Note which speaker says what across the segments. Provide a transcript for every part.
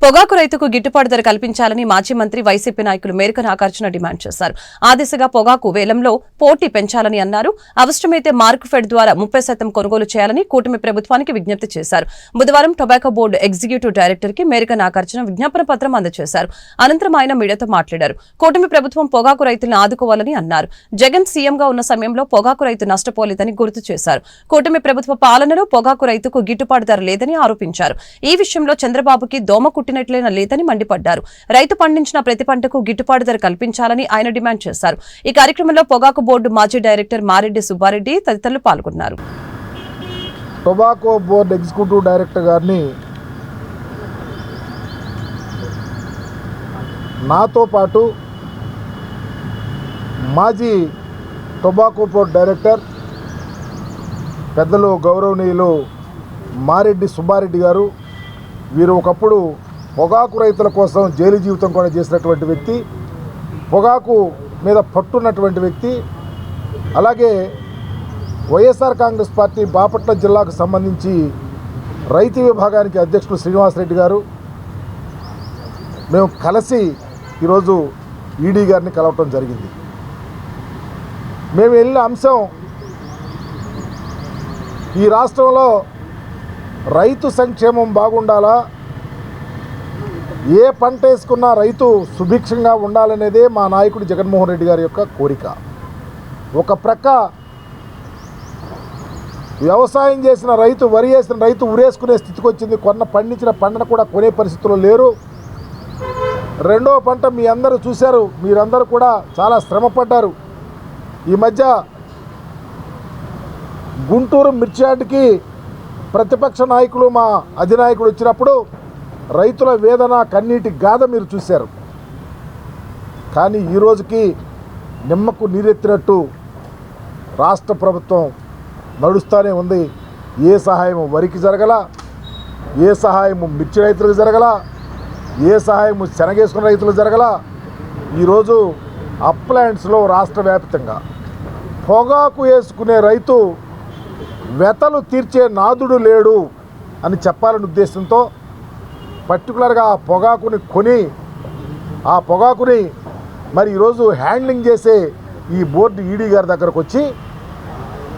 Speaker 1: పొగాకు రైతుకు గిట్టుబాటు ధర కల్పించాలని మాజీ మంత్రి వైసీపీ నాయకులు మేరక నాగార్జున డిమాండ్ చేశారు. ఆ దిశగా పొగాకు వేలంలో పోటీ పెంచాలని అన్నారు. అవసరమైతే మార్కెట్ ద్వారా 30% కొనుగోలు చేయాలని కూటమి ప్రభుత్వానికి విజ్ఞప్తి చేశారు. బుధవారం టొబాకో బోర్డు ఎగ్జిక్యూటివ్ డైరెక్టర్ కి మేరక నాగార్జున విజ్ఞాపన పత్రం అందజేశారు. అనంతరం ఆయన మీడియాతో మాట్లాడారు. కూటమి ప్రభుత్వం పొగాకు రైతులను ఆదుకోవాలని అన్నారు. జగన్ సీఎంగా ఉన్న సమయంలో పొగాకు రైతు నష్టపోలేదని గుర్తు చేశారు. కూటమి ప్రభుత్వ పాలనలో పొగాకు రైతుకు గిట్టుబాటు ధర లేదని ఆరోపించారు. ఈ విషయంలో చంద్రబాబుకి దోమ కుట్టినట్లేనా లేదని మండిపడ్డారు. రైతు పండించిన ప్రతి పంటకు గిట్టుబాటు ధర కల్పించాలని ఆయన డిమాండ్ చేశారు. ఈ కార్యక్రమంలో పొగాకు బోర్డు మాజీ డైరెక్టర్ మారెడ్డి సుబ్బారెడ్డి తదితరులు పాల్గొన్నారు.
Speaker 2: టొబాకో బోర్డు ఎగ్జిక్యూటివ్ డైరెక్టర్ గారిని నాతో పాటు మాజీ టొబాకో బోర్డు డైరెక్టర్ పెద్దలు గౌరవనీయులు మారెడ్డి సుబ్బారెడ్డి గారు, వీరు ఒకప్పుడు పొగాకు రైతుల కోసం జైలు జీవితం కూడా చేసినటువంటి వ్యక్తి, పొగాకు మీద పట్టున్నటువంటి వ్యక్తి. అలాగే వైఎస్ఆర్ కాంగ్రెస్ పార్టీ బాపట్ల జిల్లాకు సంబంధించి రైతు విభాగానికి అధ్యక్షులు శ్రీనివాసరెడ్డి గారు, మేము కలిసి ఈరోజు ఈడీ గారిని కలవటం జరిగింది. మేము వెళ్ళిన అంశం, ఈ రాష్ట్రంలో రైతు సంక్షేమం బాగుండాలా, ఏ పంట వేసుకున్నా రైతు సుభిక్షంగా ఉండాలనేదే మా నాయకుడు జగన్మోహన్ రెడ్డి గారి యొక్క కోరిక. ఒక ప్రక్క వ్యవసాయం చేసిన రైతు, వరి వేసిన రైతు ఉరేసుకునే స్థితికి వచ్చింది. పండించిన పంటను కూడా కొనే పరిస్థితుల్లో లేరు. రెండో పంట మీ అందరూ చూశారు, మీరందరూ కూడా చాలా శ్రమపడ్డారు. ఈ మధ్య గుంటూరు మిర్చియార్డుకి ప్రతిపక్ష నాయకులు, మా అధినాయకుడు వచ్చినప్పుడు రైతుల వేదన, కన్నీటి గాథ మీరు చూశారు. కానీ ఈరోజుకి నిమ్మకు నీరెత్తినట్టు రాష్ట్ర ప్రభుత్వం నడుస్తూనే ఉంది. ఏ సహాయము వరికి జరగల, ఏ సహాయము మిర్చి రైతులకు జరగల, ఏ సహాయము శనగేసుకున్న రైతులకు జరగల. ఈరోజు అప్లాంట్స్లో రాష్ట్ర వ్యాప్తంగా పొగాకు వేసుకునే రైతు వెతలు తీర్చే నాదుడు లేడు అని చెప్పాలనే ఉద్దేశంతో పర్టికులర్గా ఆ పొగాకుని కొని, ఆ పొగాకుని మరి ఈరోజు హ్యాండ్లింగ్ చేసే ఈ బోర్డు ఈడీ గారి దగ్గరకు వచ్చి,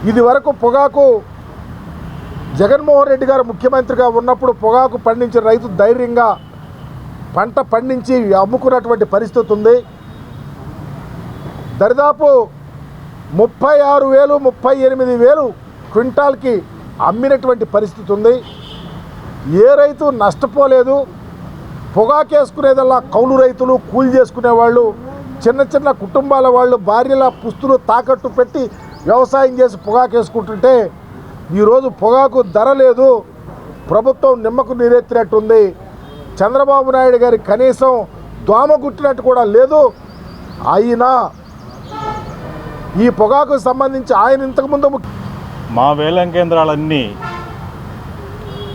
Speaker 2: ఇది వరకు పొగాకు జగన్మోహన్ రెడ్డి గారు ముఖ్యమంత్రిగా ఉన్నప్పుడు పొగాకు పండించిన రైతు ధైర్యంగా పంట పండించి అమ్ముకున్నటువంటి పరిస్థితి ఉంది. దరిదాపు 36,000 38,000 క్వింటాల్కి అమ్మినటువంటి పరిస్థితి ఉంది. ఏ రైతు నష్టపోలేదు. పొగాకేసుకునేదల్లా కౌలు రైతులు, కూలి చేసుకునేవాళ్ళు, చిన్న చిన్న కుటుంబాల వాళ్ళు భార్యల పుస్తులు తాకట్టు పెట్టి వ్యవసాయం చేసి పొగాకేసుకుంటుంటే ఈరోజు పొగాకు ధర లేదు. ప్రభుత్వం నిమ్మకు నీరెత్తినట్టుంది. చంద్రబాబు నాయుడు గారి కనీసం దోమ గుట్టినట్టు కూడా లేదు. అయినా ఈ పొగాకు సంబంధించి ఆయన ఇంతకుముందు
Speaker 3: మా వేలం కేంద్రాలన్నీ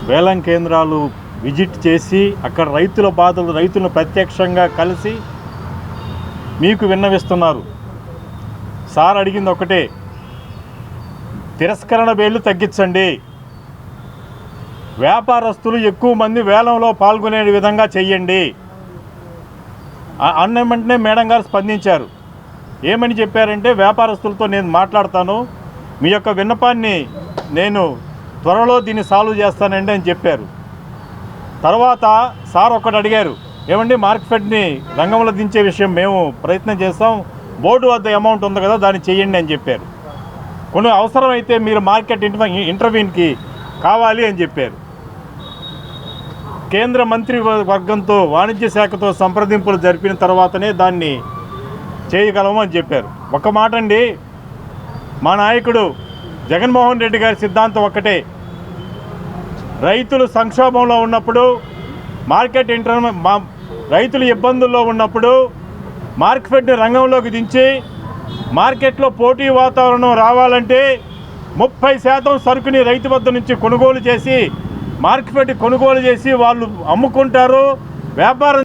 Speaker 3: వేలం కేంద్రాలు విజిట్ చేసి అక్కడ రైతుల బాధలు, రైతులను ప్రత్యక్షంగా కలిసి మీకు విన్నవిస్తున్నారు. సార్ అడిగింది ఒకటే, తిరస్కరణ బేళ్లు తగ్గించండి, వ్యాపారస్తులు ఎక్కువ మంది వేలంలో పాల్గొనే విధంగా చెయ్యండి అన్న వెంటనే మేడం గారు స్పందించారు. ఏమని చెప్పారంటే, వ్యాపారస్తులతో నేను మాట్లాడతాను, మీ యొక్క విన్నపాన్ని నేను త్వరలో దీన్ని సాల్వ్ చేస్తానండి అని చెప్పారు. తర్వాత సార్ ఒకటి అడిగారు, ఏమండి మార్కెట్ని రంగంలో దించే విషయం మేము ప్రయత్నం చేస్తాం, బోర్డు వద్ద అమౌంట్ ఉంది కదా దాన్ని చెయ్యండి అని చెప్పారు. కొన్ని అవసరమైతే మీరు మార్కెట్ ఇంటర్వ్యూకి కావాలి అని చెప్పారు. కేంద్ర మంత్రి వర్గంతో, వాణిజ్య శాఖతో సంప్రదింపులు జరిపిన తర్వాతనే దాన్ని చేయగలము అని చెప్పారు. ఒక మాట అండి, మా నాయకుడు జగన్మోహన్ రెడ్డి గారి సిద్ధాంతం ఒక్కటే, రైతులు సంక్షోభంలో ఉన్నప్పుడు, రైతులు ఇబ్బందుల్లో ఉన్నప్పుడు మార్కెట్ని రంగంలోకి దించి మార్కెట్లో పోటీ వాతావరణం రావాలంటే 30% సరుకుని రైతు వద్ద నుంచి కొనుగోలు చేసి మార్కెట్ కొనుగోలు చేసి వాళ్ళు అమ్ముకుంటారు. వ్యాపారం